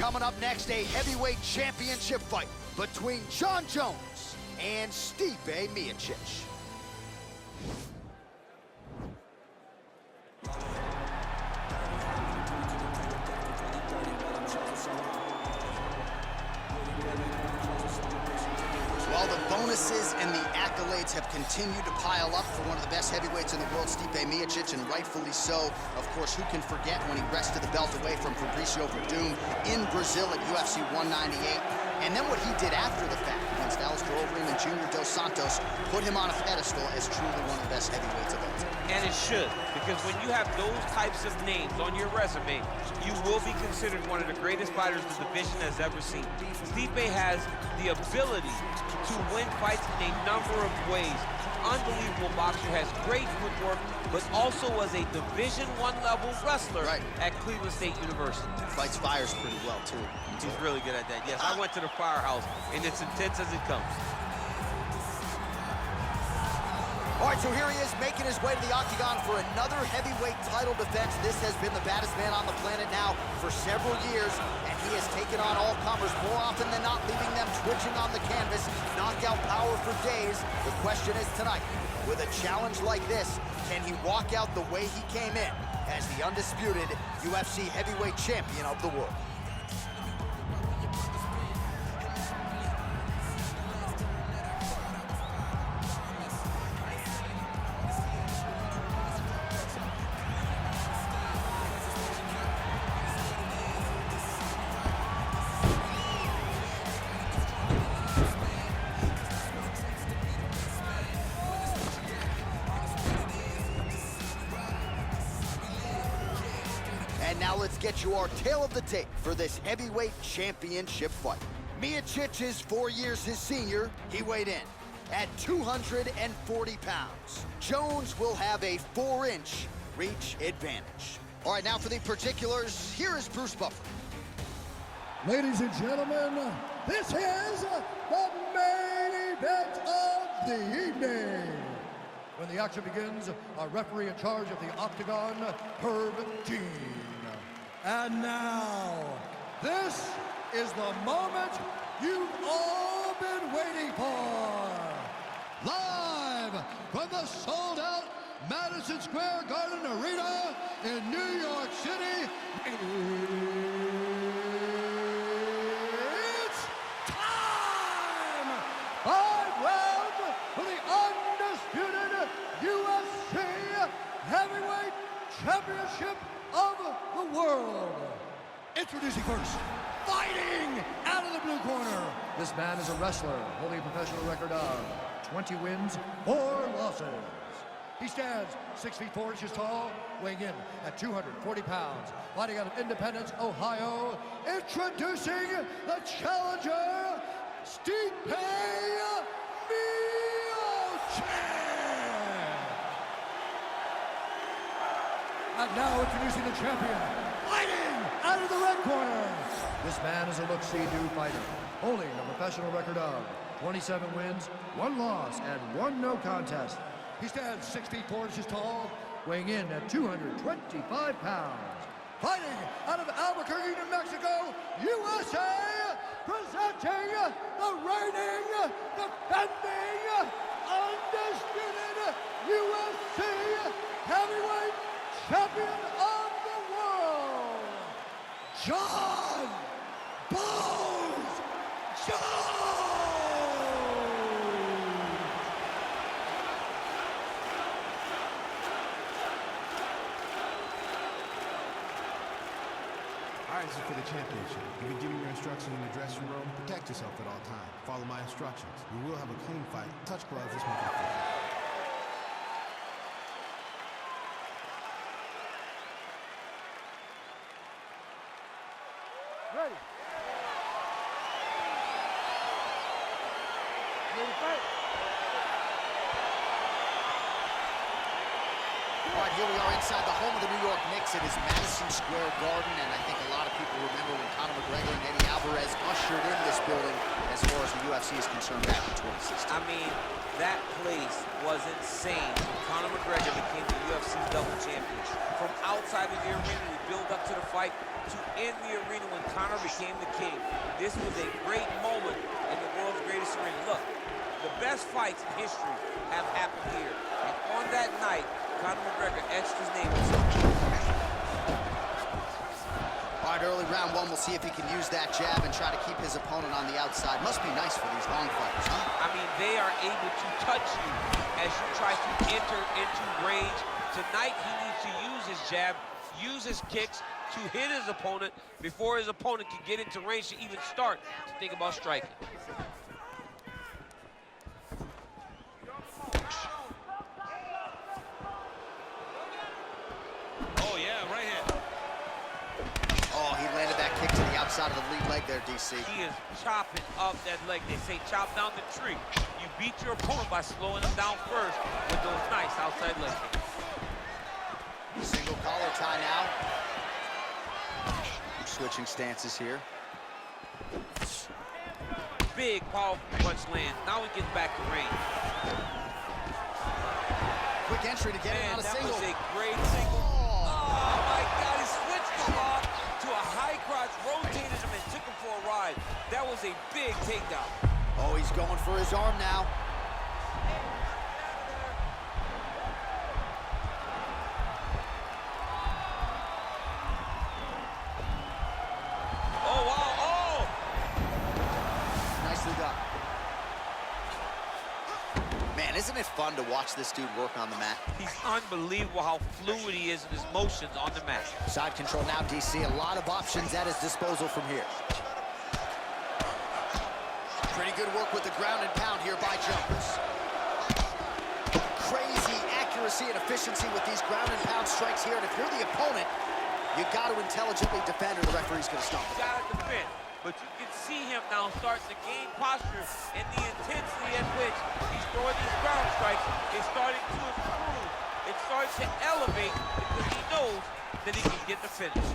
Coming up next, a heavyweight championship fight between Jon Jones and Stipe Miocic. Well, the bonuses and the accolades have continued to pile up for one of the best heavyweights in the world, Stipe Miocic, and rightfully so. Of course, who can forget when he wrested the belt away from Fabricio Verdum in Brazil at UFC 198, and then what he did after the fact against Alistair Overeem and Junior Dos Santos put him on a pedestal as truly one of the best heavyweights of all time. And it should, because when you have those types of names on your resume, you will be considered one of the greatest fighters the division has ever seen. Stipe has the ability to win fights in a number of ways. Unbelievable boxer, has great footwork, but also was a Division I level wrestler at Cleveland State University. Fights fires pretty well, too. He's really good at that. Yes, I went to the firehouse, and it's intense as it comes. All right, so here he is making his way to the octagon for another heavyweight title defense. This has been the baddest man on the planet now for several years, and he has taken on all comers more often than not, leaving them twitching on the canvas, knockout power for days. The question is tonight, with a challenge like this, can he walk out the way he came in as the undisputed UFC heavyweight champion of the world? And now let's get you our tale of the tape for this heavyweight championship fight. Miocic is 4 years his senior. He weighed in at 240 pounds. Jones will have a 4-inch reach advantage. All right, now for the particulars, here is Bruce Buffer. Ladies and gentlemen, this is the main event of the evening. When the action begins, our referee in charge of the octagon, Herb Dean. And now, this is the moment you've all been waiting for. Live from the sold-out Madison Square Garden Arena in New York City, it's time! 5 rounds for the undisputed UFC Heavyweight Championship of the world. Introducing first, fighting out of the blue corner. This man is a wrestler holding a professional record of 20 wins, 4 losses. He stands 6 feet 4 inches tall, weighing in at 240 pounds. Fighting out of Independence, Ohio, introducing the challenger, Stipe Miocic. And now introducing the champion, fighting out of the red corner. This man is a look-see-do fighter, holding a professional record of 27 wins, 1 loss, and 1 no contest. He stands 6 feet 4 inches tall, weighing in at 225 pounds. Fighting out of Albuquerque, New Mexico, USA, presenting the reigning, defending, undisputed UFC heavyweight champion of the world, Jon Bones Jones! All right, this is for the championship. You've been given your instructions in the dressing room. Protect yourself at all times. Follow my instructions. We will have a clean fight. Touch gloves, let's make it fair. Ready. Ready to fight. All right, here we are inside the home of the New York Knicks. It is Madison Square Garden, and I think a lot of people remember when Conor McGregor and Eddie Alvarez ushered in this building as far as the UFC is concerned back in 2016. I mean, that place was insane. Conor McGregor became the UFC's double champion. From outside of the arena, we build up to the fight, to in the arena when Conor became became the king. This was a great moment in the world's greatest arena. Look, the best fights in history have happened here. And on that night, Conor McGregor etched his name in something. All right, early round one, we'll see if he can use that jab and try to keep his opponent on the outside. Must be nice for these long fighters, huh? I mean, they are able to touch you as you try to enter into range. Tonight, he needs to use his jab, use his kicks to hit his opponent before his opponent can get into range to even start to think about striking. Oh, yeah, right hand. Oh, he landed that kick to the outside of the lead leg there, DC. He is chopping up that leg. They say chop down the tree. You beat your opponent by slowing him down first with those nice outside leg kicks. Single collar tie now. Switching stances here. Big, powerful punch lands. Now he gets back to range. Quick entry to get him on a single. That was a great single. Oh, my God, he switched him off to a high crotch, rotated him and took him for a ride. That was a big takedown. Oh, he's going for his arm now. Oh, wow, oh! Nicely done. Man, isn't it fun to watch this dude work on the mat? He's unbelievable how fluid he is in his motions on the mat. Side control now, DC. A lot of options at his disposal from here. Pretty good work with the ground and pound here by Jones. Crazy accuracy and efficiency with these ground and pound strikes here. And if you're the opponent, you got to intelligently defend or the referee's going to stop it. You got to defend. But you can see him now starting to gain posture, and the intensity at which he's throwing these ground strikes is starting to improve. It's starting to elevate because he knows that he can get the finish.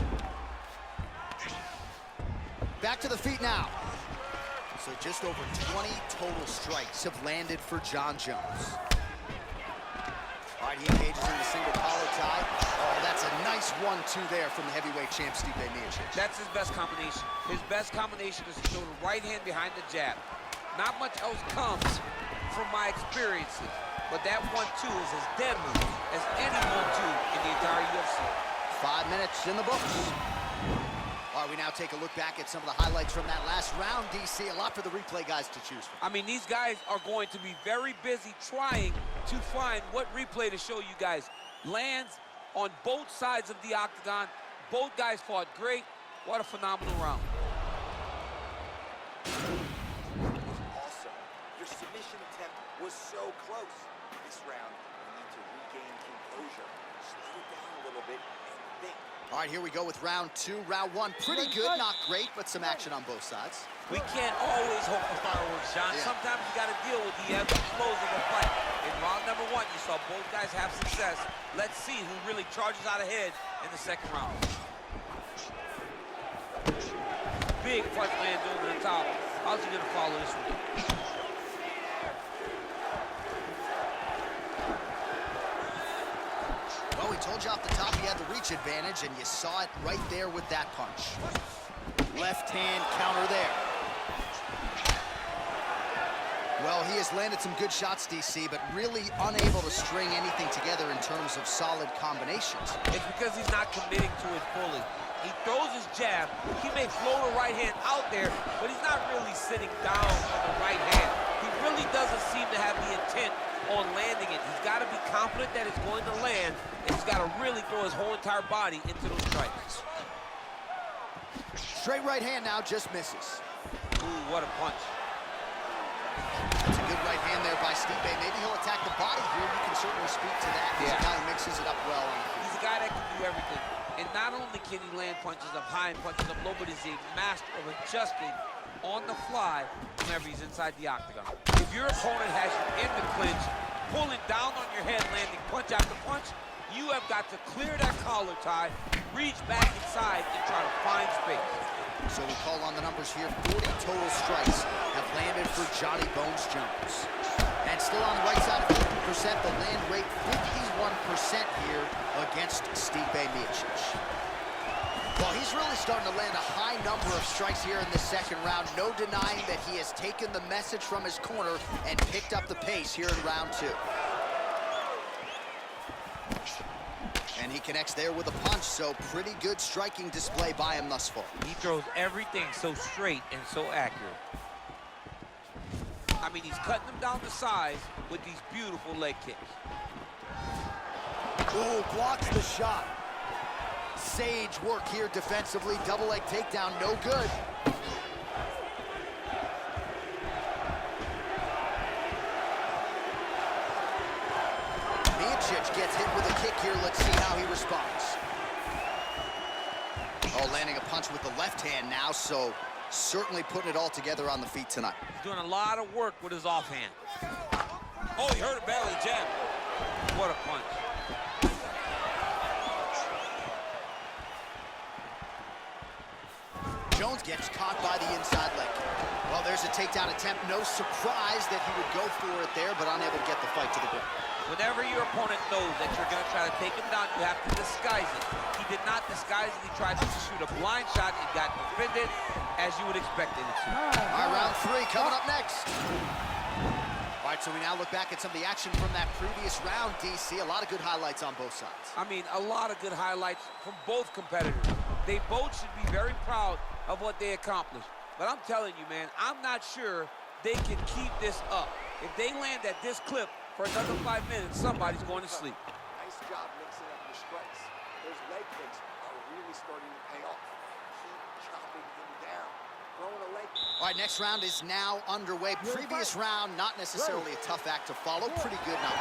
Back to the feet now. So just over 20 total strikes have landed for Jon Jones. All right, he engages in the single collar tie. Oh, that's a nice 1-2 there from the heavyweight champ, Stipe MIOCIC. That's his best combination. His best combination is to throw the right hand behind the jab. Not much else comes from my experiences, but that 1-2 is as deadly as any 1-2 in the entire UFC. 5 minutes in the books. All right, we now take a look back at some of the highlights from that last round, DC. A lot for the replay guys to choose from. I mean, these guys are going to be very busy trying to find what replay to show you guys. Lands on both sides of the octagon. Both guys fought great. What a phenomenal round. Awesome. Your submission attempt was so close. This round, you need to regain composure. Slow it down a little bit and think. All right, here we go with round 2. Round 1, pretty good, not great, but some action on both sides. We can't always hope for fireworks, John. Yeah. Sometimes you got to deal with the ebbs and flows of a fight. In round number 1, you saw both guys have success. Let's see who really charges out ahead in the second round. Big punch lands over the top. How's he gonna follow this one? Well, we told you off the top he had the reach advantage, and you saw it right there with that punch. Left hand counter there. Well, he has landed some good shots, DC, but really unable to string anything together in terms of solid combinations. It's because he's not committing to it fully. He throws his jab. He may float a right hand out there, but he's not really sitting down on the right hand. He really doesn't seem to have the intent on landing it. He's got to be confident that it's going to land, and he's got to really throw his whole entire body into those strikes. Straight right hand now, just misses. Ooh, what a punch. That's a good right hand there by Stipe. Maybe he'll attack the body here. You can certainly speak to that. He's a guy who mixes it up well on the feet. He's a guy that can do everything. And not only can he land punches up high and punches up low, but he's a master of adjusting on the fly whenever he's inside the octagon. If your opponent has you in the clinch, pulling down on your head, landing punch after punch, you have got to clear that collar tie, reach back inside, and try to find space. So we call on the numbers here. 40 total strikes have landed for Johnny Bones Jones. And still on the right side of 50%, the land rate 51% here against Stipe MIOCIC. Well, he's really starting to land a high number of strikes here in this second round. No denying that he has taken the message from his corner and picked up the pace here in round 2. And he connects there with a punch, so pretty good striking display by him thus far. He throws everything so straight and so accurate. I mean, he's cutting them down to size with these beautiful leg kicks. Ooh, blocks the shot. Sage work here defensively. Double leg takedown, no good. MIOCIC gets hit with a kick here. Let's see how he responds. Oh, landing a punch with the left hand now, so certainly putting it all together on the feet tonight. He's doing a lot of work with his offhand. Oh, he hurt it badly, jab. What a punch. Jones gets caught by the inside leg kick. Well, there's a takedown attempt. No surprise that he would go for it there, but unable to get the fight to the ground. Whenever your opponent knows that you're going to try to take him down, you have to disguise it. He did not disguise it. He tried to shoot a blind shot. It got defended as you would expect it to. All right, round 3 coming up next. All right, so we now look back at some of the action from that previous round, DC. A lot of good highlights on both sides. I mean, a lot of good highlights from both competitors. They both should be very proud of what they accomplished. But I'm telling you, man, I'm not sure they can keep this up. If they land at this clip for another 5 minutes, somebody's going to sleep. Nice job mixing up your strikes. Those leg kicks are really starting to pay off. Keep chopping him down. Throwing a leg kick. All right, next round is now underway. Previous round, not necessarily a tough act to follow. Pretty good now.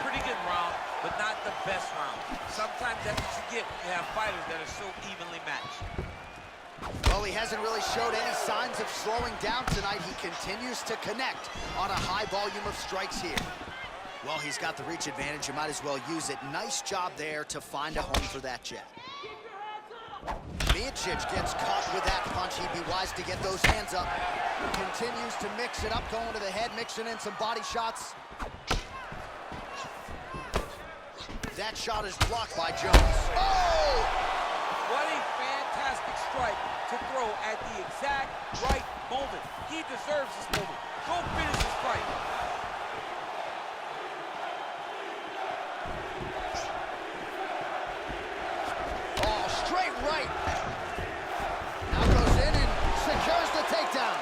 Pretty good round, but not the best round. Sometimes that's what you get when you have fighters that are so evenly matched. Well, he hasn't really showed any signs of slowing down tonight. He continues to connect on a high volume of strikes here. Well, he's got the reach advantage. You might as well use it. Nice job there to find a home for that jab. MIOCIC gets caught with that punch. He'd be wise to get those hands up. Continues to mix it up, going to the head, mixing in some body shots. That shot is blocked by Jones. Oh! What a fantastic strike to throw at the exact right moment. He deserves this moment. Go finish this fight. Oh, straight right. Now goes in and secures the takedown.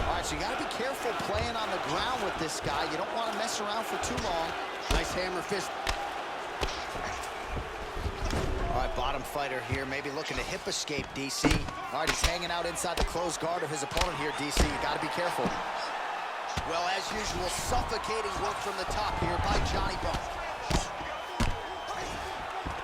All right, so you got to be careful playing on the ground with this guy. You don't want to mess around for too long. Nice hammer fist. All right, bottom fighter here, maybe looking to hip escape, DC. All right, he's hanging out inside the closed guard of his opponent here, DC. You got to be careful. Well, as usual, suffocating work from the top here by Johnny Bone.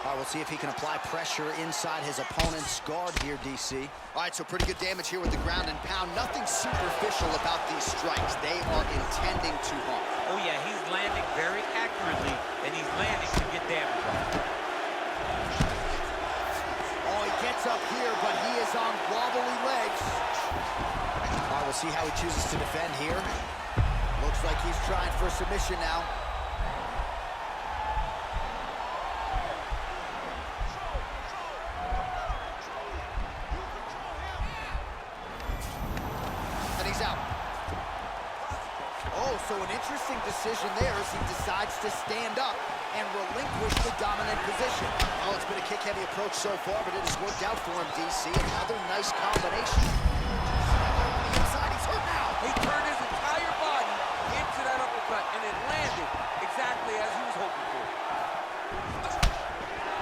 All right, we'll see if he can apply pressure inside his opponent's guard here, DC. All right, so pretty good damage here with the ground and pound. Nothing superficial about these strikes. They are intending to harm. Oh, yeah, he's landing very accurately, and he's landing to get damage on. Oh, he gets up here, but he is on wobbly legs. All right, we'll see how he chooses to defend here. Looks like he's trying for a submission now. And he's out. Oh, so an interesting decision there as he decides to stand up and relinquish the dominant position. Oh, it's been a kick-heavy approach so far, but it has worked out for him, DC. Another nice combination. The inside, he's hurt now. He turned his entire body into that uppercut, and it landed exactly as he was hoping for.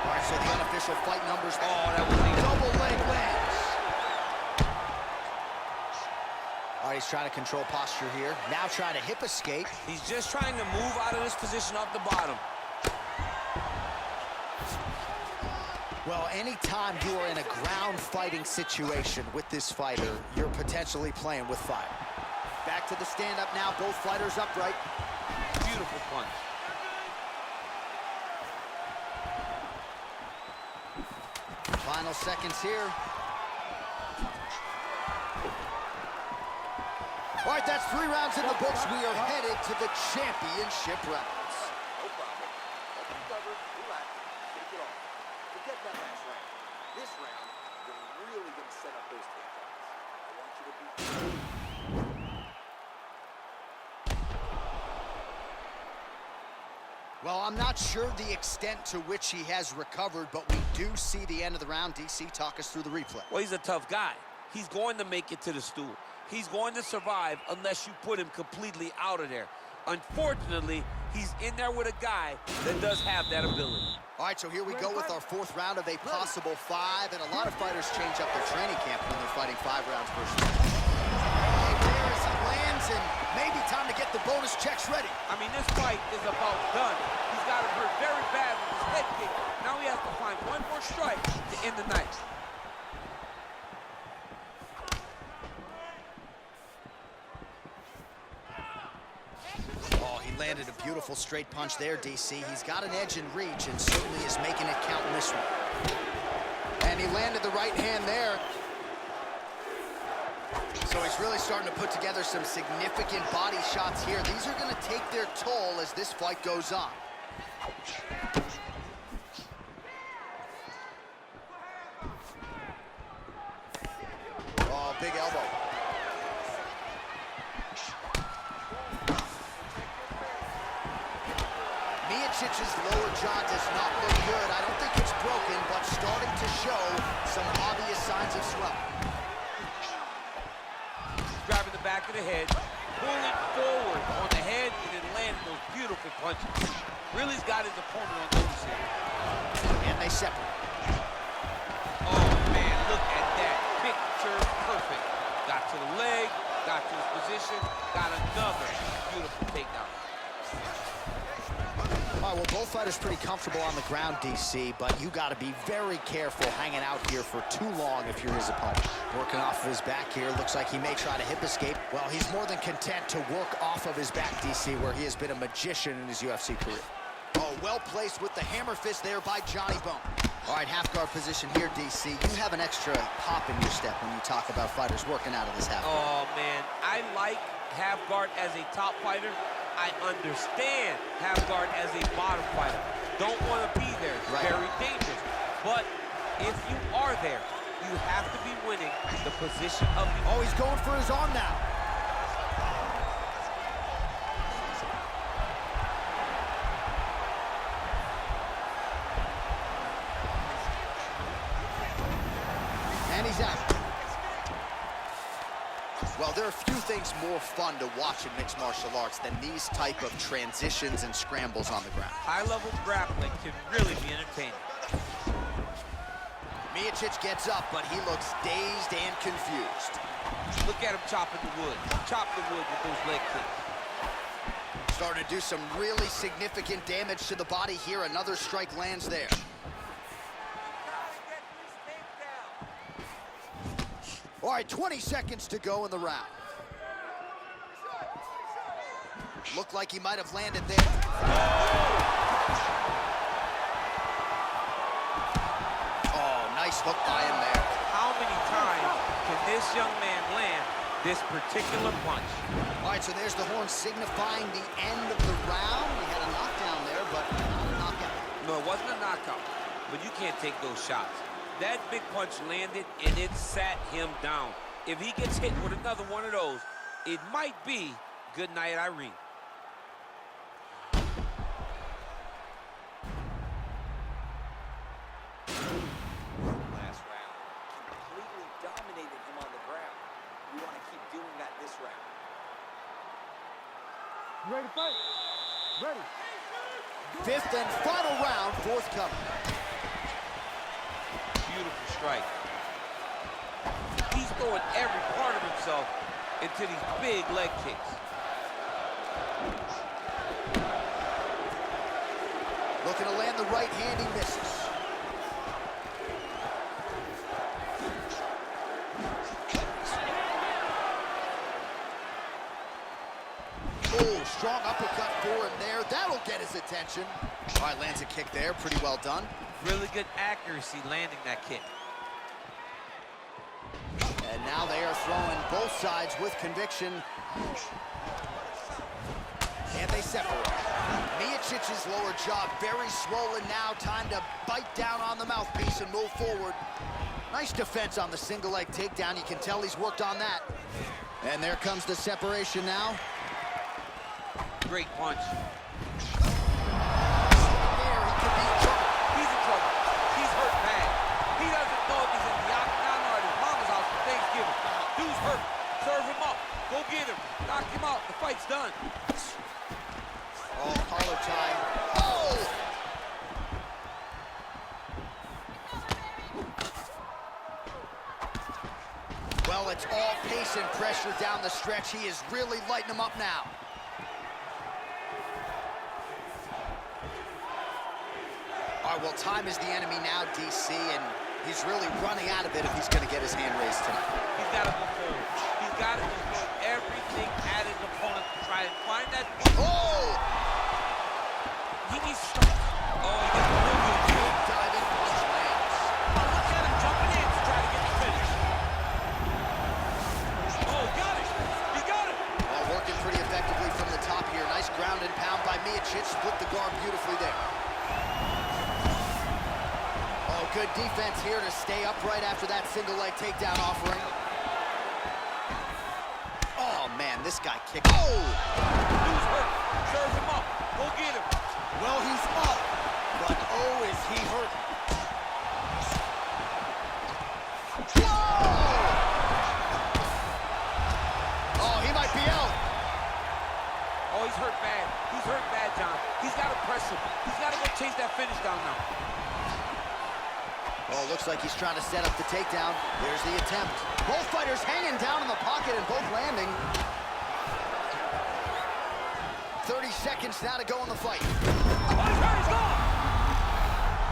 All right, so the unofficial fight numbers. Oh, that was easy. Double leg lands. All right, he's trying to control posture here. Now trying to hip escape. He's just trying to move out of this position off the bottom. Well, anytime you are in a ground fighting situation with this fighter, you're potentially playing with fire. Back to the stand-up now, both fighters upright. Beautiful punch. Final seconds here. All right, that's 3 rounds in the books. We are headed to the championship rounds. No problem. Let them cover. Relax. Take Well, I'm not sure the extent to which he has recovered, but we do see the end of the round. DC, talk us through the replay. Well, he's a tough guy. He's going to make it to the stool. He's going to survive unless you put him completely out of there. Unfortunately, he's in there with a guy that does have that ability. All right, so here we go with our fourth round of a possible 5, and a lot of fighters change up their training camp when they're fighting 5 rounds versus. There as he lands, and maybe time to get the bonus checks ready. I mean, this fight is about done. He's got him hurt very bad with his head kick. Now he has to find one more strike to end the night. Oh, he landed a beautiful straight punch there, DC. He's got an edge in reach and certainly is making it count in this one. And he landed the right hand there. So he's really starting to put together some significant body shots here. These are going to take their toll as this fight goes on. Oh, big elbow. MIOCIC's lower jaw does not look good. I don't think it's broken, but starting to show some obvious signs of swelling. Grabbing the back of the head, pulling forward on the head, and then landing those beautiful punches. Really's got his opponent on notice here. And they separate. Oh, man, look at that. Picture perfect. Got to the leg, got to his position, got another beautiful takedown. All right, well, both fighters pretty comfortable on the ground, DC, but you got to be very careful hanging out here for too long if you're his opponent. Working off of his back here, looks like he may try to hip escape. Well, he's more than content to work off of his back, DC, where he has been a magician in his UFC career. Oh, well placed with the hammer fist there by Johnny Bone. All right, half guard position here, DC. You have an extra pop in your step when you talk about fighters working out of this half guard. Oh, man, I like half guard as a top fighter. I understand half guard as a bottom fighter. Don't want to be there. It's very dangerous. But if you are there, you have to be winning the position of the... Oh, he's going for his arm now. And he's out. Well, there are few things more fun to watch in mixed martial arts than these type of transitions and scrambles on the ground. High-level grappling can really be entertaining. MIOCIC gets up, but he looks dazed and confused. Look at him chopping the wood. Chop the wood with those leg kicks. Starting to do some really significant damage to the body here. Another strike lands there. All right, 20 seconds to go in the round. Looked like he might have landed there. Oh, nice hook by him there. How many times can this young man land this particular punch? All right, so there's the horn signifying the end of the round. We had a knockdown there, but not a knockout. No, it wasn't a knockout, but you can't take those shots. That big punch landed, and it sat him down. If he gets hit with another one of those, it might be good night, Irene. Last round. Completely dominated him on the ground. We want to keep doing that this round. You ready to fight? Ready. Fifth and final round, forthcoming. Beautiful strike. He's throwing every part of himself into these big leg kicks. Looking to land the right hand, he misses. Oh, strong uppercut for him there. That'll get his attention. All right, lands a kick there. Pretty well done. Really good accuracy landing that kick. And now they are throwing both sides with conviction. And they separate. MIOCIC's lower jaw very swollen now. Time to bite down on the mouthpiece and move forward. Nice defense on the single leg takedown. You can tell he's worked on that. And there comes the separation now. Great punch. There, he could be in trouble. He's in trouble. He's hurt bad. He doesn't know if he's in the octagon or at his mama's house for Thanksgiving. Dude's hurt. Serve him up. Go get him. Knock him out. The fight's done. Oh, collar tie. Oh! Well, it's all pace and pressure down the stretch. He is really lighting him up now. All right, well, time is the enemy now, DC, and he's really running out of it if he's going to get his hand raised tonight. He's got to go forward. He's got to throw everything at his opponent to try and find that. Oh! He needs to. Oh, he gets a real good kill. Diving punch lands. Oh, look at him jumping in to try to get the finish. Oh, got it. He got it. Well, working pretty effectively from the top here. Nice ground and pound by MIOCIC. Split the guard beautifully there. Oh, good defense here to stay upright after that single leg takedown offering. Oh, man, this guy kicked. Oh! Dude's hurt. Serve him up. Go get him. Well, he's up, but oh, is he hurt. Whoa! Oh, he might be out. Oh, he's hurt bad. He's hurt bad, John. He's got to press him. He's got to go chase that finish down now. Oh, looks like he's trying to set up the takedown. There's the attempt. Both fighters hanging down in the pocket and both landing. 30 seconds now to go in the fight. Oh, he's hurt. He's gone.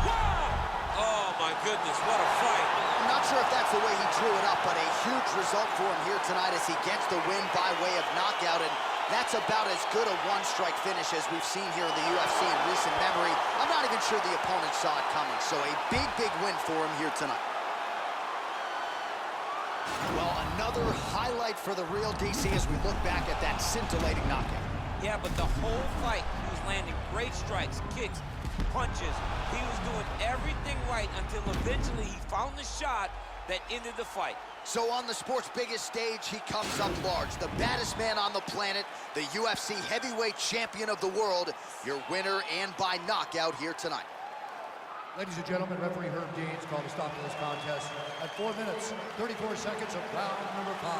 Wow. Oh, my goodness. What a fight. I'm not sure if that's the way he drew it up, but a huge result for him here tonight as he gets the win by way of knockout, and that's about as good a one-strike finish as we've seen here in the UFC in recent memory. I'm not even sure the opponent saw it coming, so a big, big win for him here tonight. Well, another highlight for the real DC as we look back at that scintillating knockout. Yeah, but the whole fight, he was landing great strikes, kicks, punches. He was doing everything right until eventually he found the shot that ended the fight. So on the sport's biggest stage, he comes up large. The baddest man on the planet, the UFC heavyweight champion of the world, your winner and by knockout here tonight. Ladies and gentlemen, referee Herb Deans called a stop to this contest at 4 minutes, 34 seconds of round number 5.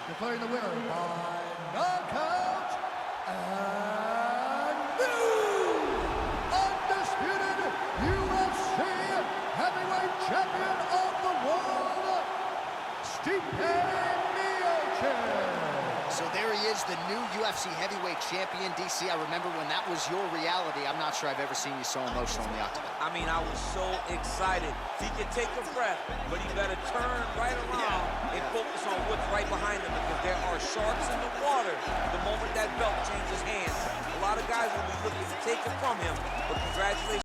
Declaring the winner by knockout and new undisputed UFC heavyweight champion of the world, STIPE. So there he is, the new UFC heavyweight champion. DC, I remember when that was your reality. I'm not sure I've ever seen you so emotional in the octagon. I mean, I was so excited. He could take a breath, but he better turn right around and focus on what's right behind him, because there are sharks in the water the moment that belt changes hands. A lot of guys will be looking to take it from him, but congratulations.